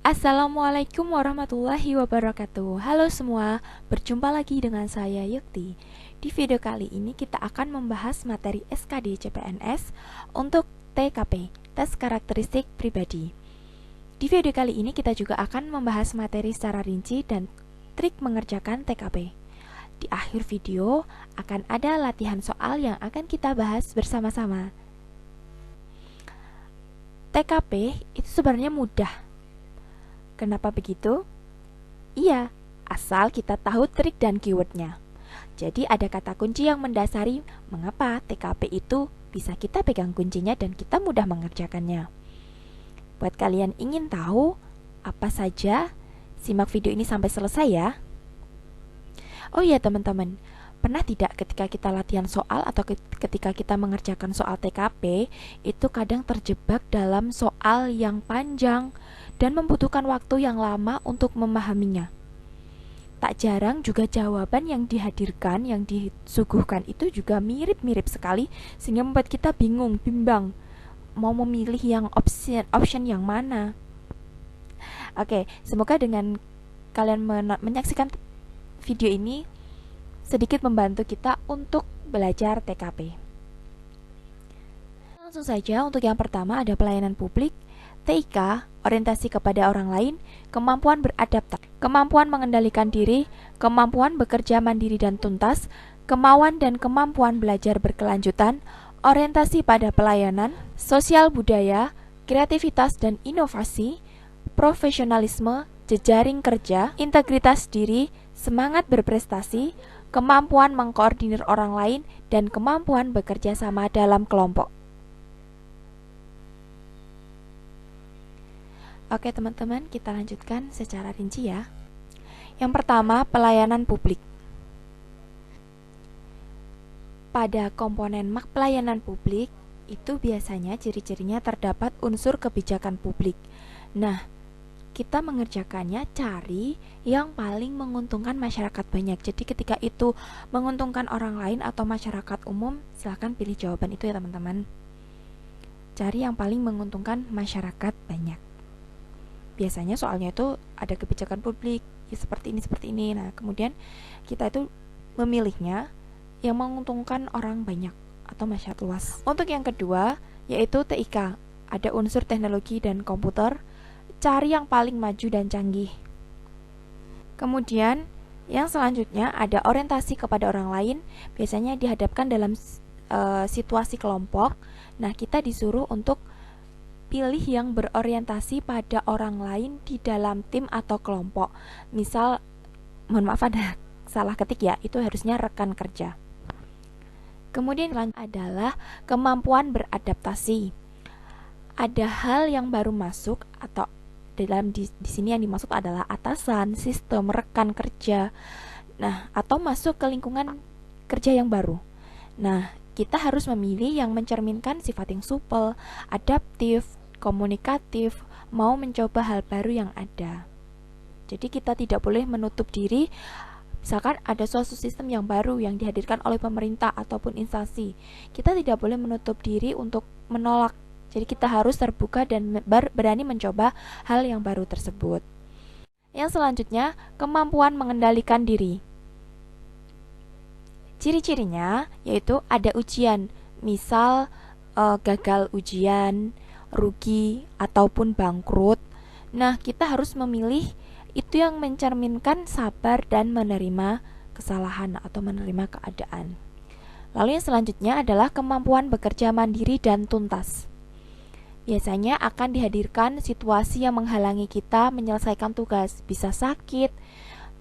Assalamualaikum warahmatullahi wabarakatuh. Halo semua, berjumpa lagi dengan saya Yukti. Di video kali ini kita akan membahas materi SKD CPNS untuk TKP, tes karakteristik pribadi. Di video kali ini kita juga akan membahas materi secara rinci dan trik mengerjakan TKP. Di akhir video akan ada latihan soal yang akan kita bahas bersama-sama. TKP itu sebenarnya mudah. Kenapa begitu? Iya, asal kita tahu trik dan keywordnya. Jadi ada kata kunci yang mendasari mengapa TKP itu bisa kita pegang kuncinya dan kita mudah mengerjakannya. Buat kalian ingin tahu apa saja, simak video ini sampai selesai ya. Oh iya teman-teman, pernah tidak ketika kita latihan soal atau ketika kita mengerjakan soal TKP, itu kadang terjebak dalam soal yang panjang dan membutuhkan waktu yang lama untuk memahaminya. Tak jarang juga jawaban yang dihadirkan, yang disuguhkan itu juga mirip-mirip sekali sehingga membuat kita bimbang mau memilih yang option yang mana. Oke, semoga dengan kalian menyaksikan video ini sedikit membantu kita untuk belajar TKP. Langsung saja, untuk yang pertama ada pelayanan publik. TIK, orientasi kepada orang lain, kemampuan beradaptasi, kemampuan mengendalikan diri, kemampuan bekerja mandiri dan tuntas, kemauan dan kemampuan belajar berkelanjutan, orientasi pada pelayanan, sosial budaya, kreativitas dan inovasi, profesionalisme, jejaring kerja, integritas diri, semangat berprestasi, kemampuan mengkoordinir orang lain, dan kemampuan bekerja sama dalam kelompok. Oke teman-teman, kita lanjutkan secara rinci ya. Yang pertama, pelayanan publik. Pada komponen pelayanan publik, itu biasanya ciri-cirinya terdapat unsur kebijakan publik. Nah, kita mengerjakannya cari yang paling menguntungkan masyarakat banyak. Jadi ketika itu menguntungkan orang lain atau masyarakat umum, silahkan pilih jawaban itu ya teman-teman. Cari yang paling menguntungkan masyarakat banyak. Biasanya soalnya itu ada kebijakan publik ya, seperti ini. Nah, kemudian kita itu memilihnya yang menguntungkan orang banyak atau masyarakat luas. Untuk yang kedua, yaitu TIK, ada unsur teknologi dan komputer. Cari yang paling maju dan canggih. Kemudian, yang selanjutnya ada orientasi kepada orang lain. Biasanya dihadapkan dalam situasi kelompok. Nah, kita disuruh untuk pilih yang berorientasi pada orang lain di dalam tim atau kelompok. Misal, mohon maaf ada salah ketik ya, itu harusnya rekan kerja. Kemudian adalah kemampuan beradaptasi. Ada hal yang baru masuk atau dalam di sini yang dimaksud adalah atasan, sistem, rekan kerja. Nah, atau masuk ke lingkungan kerja yang baru. Nah, kita harus memilih yang mencerminkan sifat yang supel, adaptif, komunikatif, mau mencoba hal baru yang ada. Jadi kita tidak boleh menutup diri. Misalkan ada suatu sistem yang baru yang dihadirkan oleh pemerintah ataupun instansi, kita tidak boleh menutup diri untuk menolak. Jadi kita harus terbuka dan berani mencoba hal yang baru tersebut. Yang selanjutnya, kemampuan mengendalikan diri. Ciri-cirinya yaitu ada ujian, misal gagal ujian, rugi, ataupun bangkrut. Nah, kita harus memilih itu yang mencerminkan sabar dan menerima kesalahan atau menerima keadaan. Lalu yang selanjutnya adalah kemampuan bekerja mandiri dan tuntas. Biasanya akan dihadirkan situasi yang menghalangi kita menyelesaikan tugas, bisa sakit,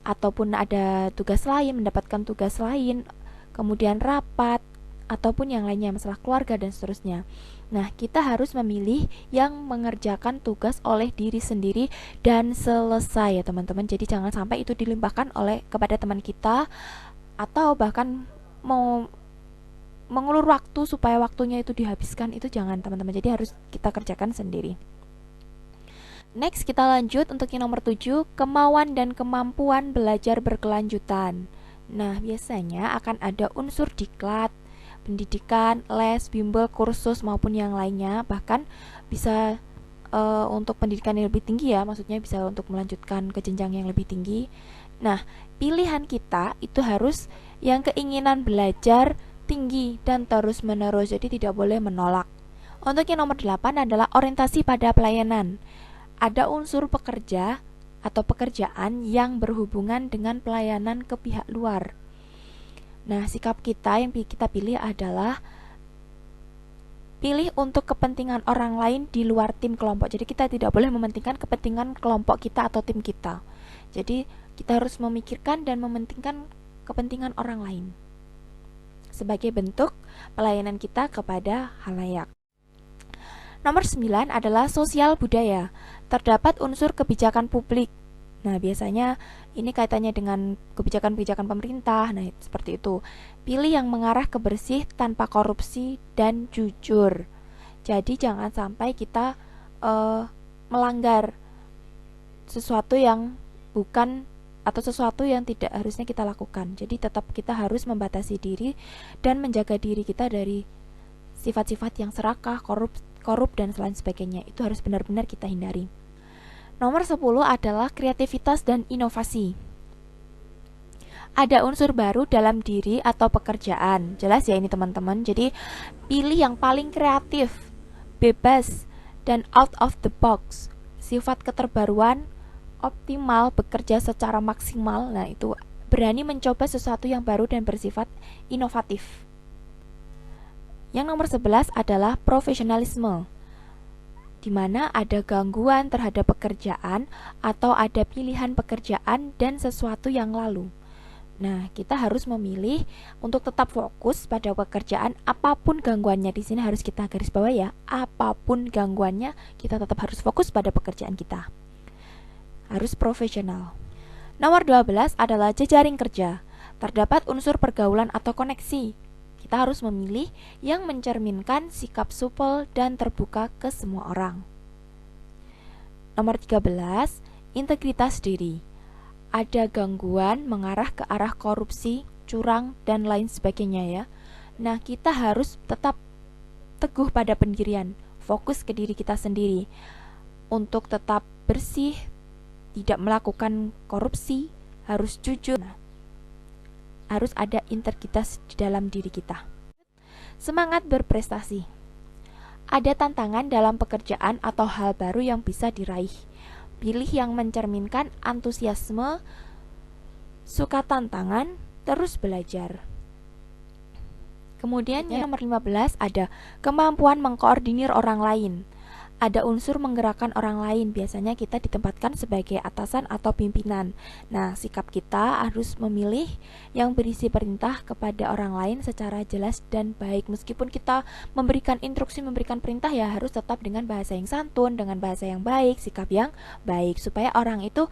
ataupun ada tugas lain, mendapatkan tugas lain, kemudian rapat, ataupun yang lainnya, masalah keluarga dan seterusnya. Nah, kita harus memilih yang mengerjakan tugas oleh diri sendiri dan selesai ya teman-teman. Jadi jangan sampai itu dilimpahkan kepada teman kita atau bahkan mau mengulur waktu supaya waktunya itu dihabiskan, itu jangan teman-teman. Jadi harus kita kerjakan sendiri. Next, kita lanjut untuk yang nomor 7, kemauan dan kemampuan belajar berkelanjutan. Nah, biasanya akan ada unsur diklat, pendidikan, les, bimbel, kursus maupun yang lainnya. Bahkan bisa untuk pendidikan yang lebih tinggi ya, maksudnya bisa untuk melanjutkan ke jenjang yang lebih tinggi. Nah, pilihan kita itu harus yang keinginan belajar tinggi dan terus menerus, jadi tidak boleh menolak. Untuk yang nomor 8 adalah orientasi pada pelayanan. Ada unsur pekerja atau pekerjaan yang berhubungan dengan pelayanan ke pihak luar. Nah, sikap kita yang kita pilih adalah pilih untuk kepentingan orang lain di luar tim kelompok. Jadi kita tidak boleh mementingkan kepentingan kelompok kita atau tim kita. Jadi kita harus memikirkan dan mementingkan kepentingan orang lain sebagai bentuk pelayanan kita kepada halayak. Nomor 9 adalah sosial budaya. Terdapat unsur kebijakan publik. Nah, biasanya ini kaitannya dengan kebijakan-kebijakan pemerintah. Nah, seperti itu. Pilih yang mengarah ke bersih tanpa korupsi dan jujur. Jadi jangan sampai kita melanggar sesuatu yang bukan atau sesuatu yang tidak harusnya kita lakukan. Jadi tetap kita harus membatasi diri dan menjaga diri kita dari sifat-sifat yang serakah, korup dan lain sebagainya. Itu harus benar-benar kita hindari. Nomor 10 adalah kreativitas dan inovasi. Ada unsur baru dalam diri atau pekerjaan. Jelas ya ini teman-teman. Jadi pilih yang paling kreatif, bebas, dan out of the box. Sifat keterbaruan, optimal, bekerja secara maksimal. Nah, itu berani mencoba sesuatu yang baru dan bersifat inovatif. Yang nomor 11 adalah profesionalisme, di mana ada gangguan terhadap pekerjaan atau ada pilihan pekerjaan dan sesuatu yang lalu. Nah, kita harus memilih untuk tetap fokus pada pekerjaan apapun gangguannya. Di sini harus kita garis bawah ya, apapun gangguannya, kita tetap harus fokus pada pekerjaan kita. Harus profesional. Nomor 12 adalah jejaring kerja. Terdapat unsur pergaulan atau koneksi. Kita harus memilih yang mencerminkan sikap supel dan terbuka ke semua orang. Nomor 13, integritas diri. Ada gangguan mengarah ke arah korupsi, curang, dan lain sebagainya ya. Nah, kita harus tetap teguh pada pendirian, fokus ke diri kita sendiri untuk tetap bersih, tidak melakukan korupsi, harus jujur. Harus ada integritas di dalam diri kita. Semangat berprestasi. Ada tantangan dalam pekerjaan atau hal baru yang bisa diraih. Pilih yang mencerminkan antusiasme, suka tantangan, terus belajar. Kemudian yang nomor 15 ada kemampuan mengkoordinir orang lain. Ada unsur menggerakkan orang lain, biasanya kita ditempatkan sebagai atasan atau pimpinan. Nah, sikap kita harus memilih yang berisi perintah kepada orang lain secara jelas dan baik. Meskipun kita memberikan instruksi, memberikan perintah ya harus tetap dengan bahasa yang santun, dengan bahasa yang baik, sikap yang baik, supaya orang itu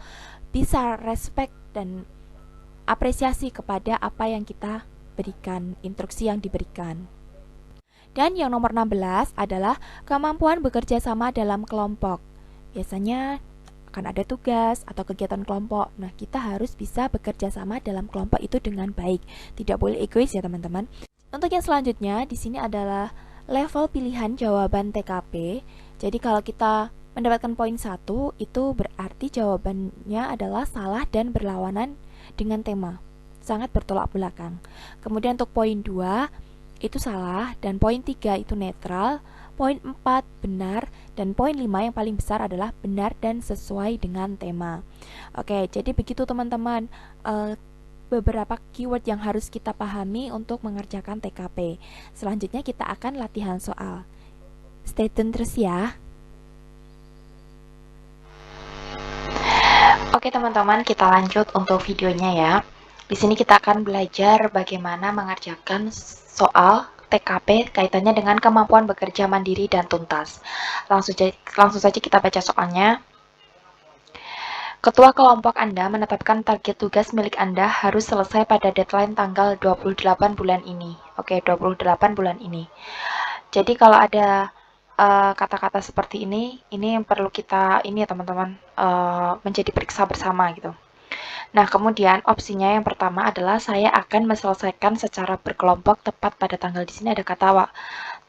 bisa respect dan apresiasi kepada apa yang kita berikan, instruksi yang diberikan. Dan yang nomor 16 adalah kemampuan bekerja sama dalam kelompok. Biasanya akan ada tugas atau kegiatan kelompok. Nah, kita harus bisa bekerja sama dalam kelompok itu dengan baik. Tidak boleh egois ya, teman-teman. Untuk yang selanjutnya, di sini adalah level pilihan jawaban TKP. Jadi kalau kita mendapatkan poin 1, itu berarti jawabannya adalah salah dan berlawanan dengan tema. Sangat bertolak belakang. Kemudian untuk poin 2, itu salah, dan poin 3 itu netral, poin 4 benar, dan poin 5 yang paling besar adalah benar dan sesuai dengan tema. Oke, jadi begitu teman-teman, beberapa keyword yang harus kita pahami untuk mengerjakan TKP. Selanjutnya kita akan latihan soal. Stay tune terus ya. Oke teman-teman, kita lanjut untuk videonya ya. Di sini kita akan belajar bagaimana mengerjakan soal TKP kaitannya dengan kemampuan bekerja mandiri dan tuntas. Langsung saja kita baca soalnya. Ketua kelompok Anda menetapkan target tugas milik Anda harus selesai pada deadline tanggal 28 bulan ini. Oke, 28 bulan ini. Jadi kalau ada kata-kata seperti ini yang perlu kita ya teman-teman, menjadi periksa bersama gitu. Nah, kemudian opsinya yang pertama adalah saya akan menyelesaikan secara berkelompok tepat pada tanggal. Di sini ada kata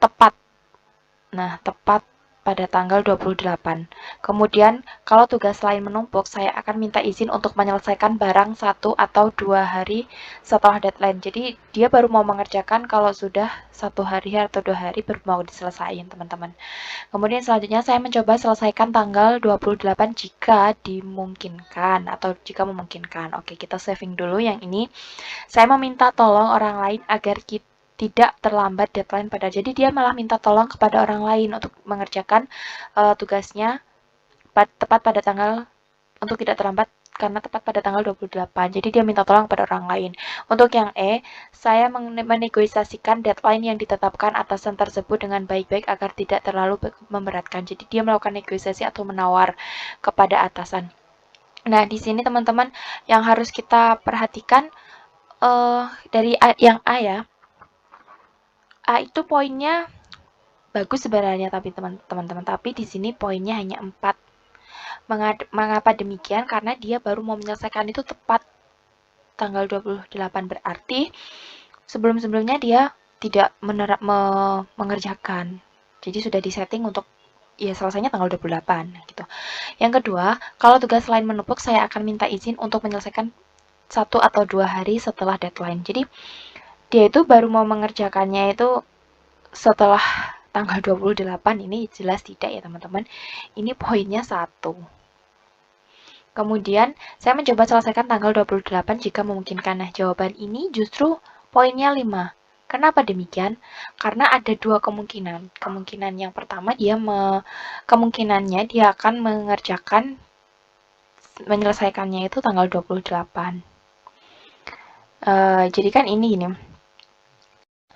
tepat. Nah, tepat pada tanggal 28. Kemudian, kalau tugas lain menumpuk, saya akan minta izin untuk menyelesaikan barang 1 atau 2 hari setelah deadline. Jadi, dia baru mau mengerjakan kalau sudah 1 hari atau 2 hari baru mau diselesaikan, teman-teman. Kemudian selanjutnya saya mencoba selesaikan tanggal 28 jika dimungkinkan atau jika memungkinkan. Oke, kita saving dulu yang ini. Saya meminta tolong orang lain agar kita tidak terlambat deadline pada. Jadi dia malah minta tolong kepada orang lain untuk mengerjakan tugasnya tepat pada tanggal untuk tidak terlambat karena tepat pada tanggal 28. Jadi dia minta tolong kepada orang lain. Untuk yang E, saya menegosiasikan deadline yang ditetapkan atasan tersebut dengan baik-baik agar tidak terlalu memberatkan. Jadi dia melakukan negosiasi atau menawar kepada atasan. Nah, di sini teman-teman yang harus kita perhatikan dari yang A ya. A itu poinnya bagus sebenarnya tapi teman-teman, tapi di sini poinnya hanya 4. Mengapa demikian? Karena dia baru mau menyelesaikan itu tepat tanggal 28, berarti sebelum-sebelumnya dia tidak mengerjakan. Jadi sudah disetting untuk ya selesainya tanggal 28 gitu. Yang kedua, kalau tugas lain menumpuk, saya akan minta izin untuk menyelesaikan 1 atau 2 hari setelah deadline. Jadi dia itu baru mau mengerjakannya itu setelah tanggal 28, ini jelas tidak ya teman-teman. Ini poinnya 1. Kemudian saya mencoba selesaikan tanggal 28 jika memungkinkan. Nah, jawaban ini justru poinnya 5. Kenapa demikian? Karena ada 2 kemungkinan. Kemungkinan yang pertama kemungkinannya dia akan menyelesaikannya itu tanggal 28. Jadi kan ini gini.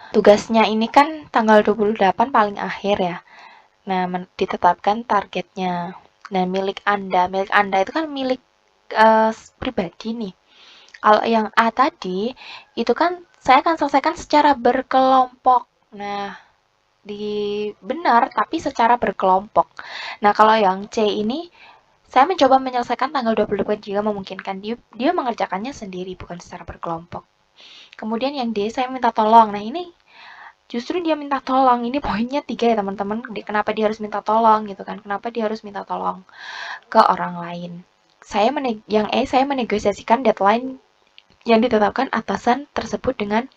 Tugasnya ini kan tanggal 28 paling akhir ya. Nah, ditetapkan targetnya. Nah, milik Anda itu kan milik pribadi nih. Kalau yang A tadi, itu kan saya akan selesaikan secara berkelompok. Nah, benar, tapi secara berkelompok. Nah, kalau yang C ini, saya mencoba menyelesaikan tanggal 28 jika memungkinkan. Dia mengerjakannya sendiri, bukan secara berkelompok. Kemudian yang D, saya minta tolong. Nah, ini justru dia minta tolong. Ini poinnya 3 ya teman-teman. Kenapa dia harus minta tolong gitu kan? Kenapa dia harus minta tolong ke orang lain? Yang E, saya menegosiasikan deadline yang ditetapkan atasan tersebut dengan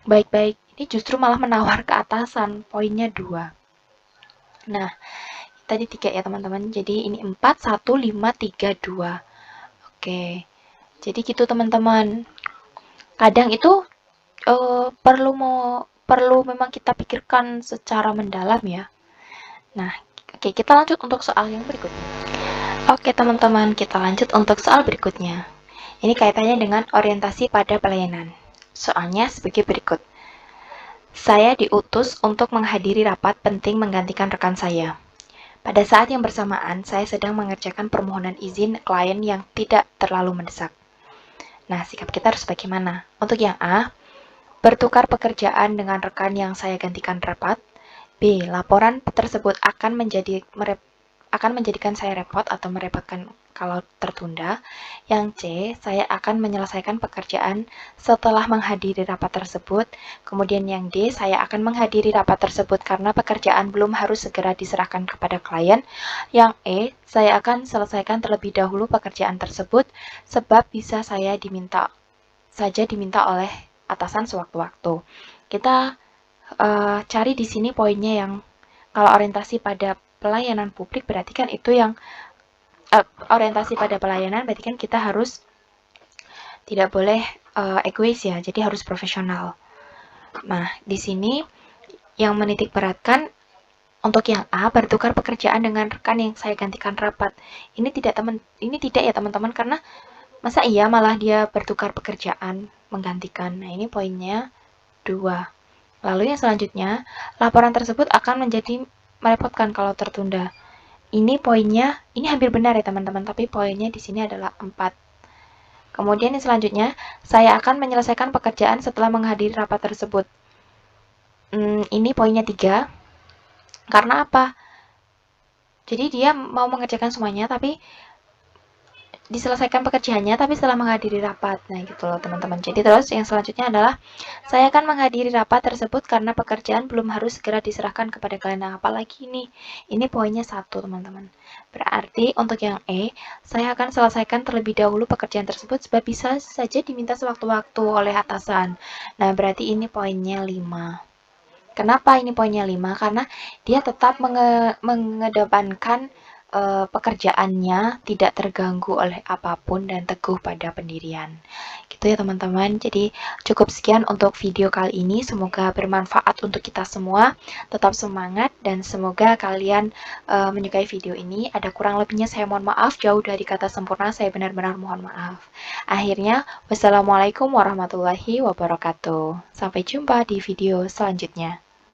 baik-baik. Ini justru malah menawar ke atasan. Poinnya 2. Nah, tadi 3 ya teman-teman. Jadi ini 4, 1, 5, 3, 2. Oke. Jadi gitu teman-teman. Kadang itu perlu memang kita pikirkan secara mendalam ya. Nah, oke, kita lanjut untuk soal yang berikutnya. Oke teman-teman, kita lanjut untuk soal berikutnya. Ini kaitannya dengan orientasi pada pelayanan. Soalnya sebagai berikut. Saya diutus untuk menghadiri rapat penting menggantikan rekan saya. Pada saat yang bersamaan, saya sedang mengerjakan permohonan izin klien yang tidak terlalu mendesak. Nah, sikap kita harus bagaimana? Untuk yang A, bertukar pekerjaan dengan rekan yang saya gantikan rapat. B, laporan tersebut akan menjadikan saya repot atau merepotkan kalau tertunda. Yang C, saya akan menyelesaikan pekerjaan setelah menghadiri rapat tersebut. Kemudian yang D, saya akan menghadiri rapat tersebut karena pekerjaan belum harus segera diserahkan kepada klien. Yang E, saya akan selesaikan terlebih dahulu pekerjaan tersebut sebab bisa diminta oleh atasan sewaktu-waktu. Kita cari di sini poinnya yang kalau orientasi pada pelayanan publik berarti kan itu yang orientasi pada pelayanan berarti kan kita harus tidak boleh egois ya, jadi harus profesional. Nah, di sini yang menitik beratkan untuk yang A, bertukar pekerjaan dengan rekan yang saya gantikan rapat. Ini tidak ya teman-teman, karena masa iya malah dia bertukar pekerjaan menggantikan. Nah, ini poinnya 2. Lalu yang selanjutnya, laporan tersebut akan menjadi merepotkan kalau tertunda. Ini poinnya, ini hampir benar ya teman-teman, tapi poinnya di sini adalah 4. Kemudian yang selanjutnya, saya akan menyelesaikan pekerjaan setelah menghadiri rapat tersebut. Ini poinnya 3. Karena apa? Jadi dia mau mengerjakan semuanya, tapi diselesaikan pekerjaannya tapi setelah menghadiri rapat. Nah, gitu loh teman-teman. Jadi terus yang selanjutnya adalah saya akan menghadiri rapat tersebut karena pekerjaan belum harus segera diserahkan kepada kalian. Nah, apalagi nih, ini poinnya satu teman-teman. Berarti untuk yang E, saya akan selesaikan terlebih dahulu pekerjaan tersebut sebab bisa saja diminta sewaktu-waktu oleh atasan. Nah, berarti ini poinnya 5. Kenapa ini poinnya 5? Karena dia tetap mengedepankan pekerjaannya tidak terganggu oleh apapun dan teguh pada pendirian. Gitu ya teman-teman. Jadi cukup sekian untuk video kali ini. Semoga bermanfaat untuk kita semua. Tetap semangat dan semoga kalian menyukai video ini. Ada kurang lebihnya saya mohon maaf. Jauh dari kata sempurna saya benar-benar mohon maaf. Akhirnya, wassalamualaikum warahmatullahi wabarakatuh. Sampai jumpa di video selanjutnya.